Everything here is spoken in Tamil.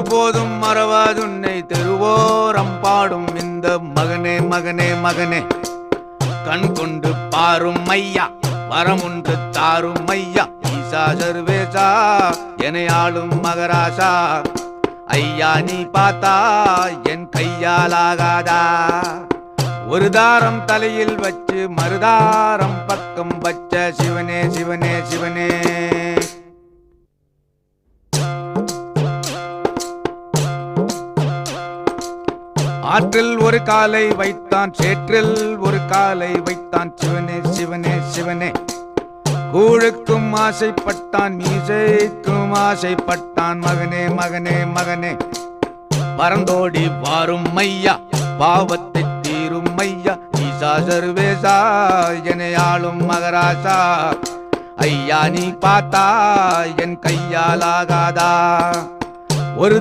ஒருபோதும் மறவாதுன்னை திருவோரம் பாடும் இந்த மகனே மகனே மகனே கண் கொண்டு பாரும் ஐயா வரமுன்று தாரும் ஐயா ஈசா சர்வேசா என ஆளும் மகராசா ஐயா நீ பார்த்தா என் கையாலாகாதா ஒரு தாரம் தலையில் வச்சு மறுதாரம் பக்கம் வச்ச சிவனே சிவனே சிவனே ஆற்றில் ஒரு காலை வைத்தான் சேற்றில் ஒரு காலை வைத்தான் சிவனே சிவனே சிவனே கூழுக்கும் ஆசைப்பட்டான் மீசைக்கும் ஆசைப்பட்டான் மகனே மகனே மகனே பரந்தோடி வாரும் ஐயா பாவத்தை தீரும் ஐயா ஈசா சர்வேசா என ஆளும் மகராசா ஐயா நீ பார்த்தா என் கையாலாகாதா ஒரு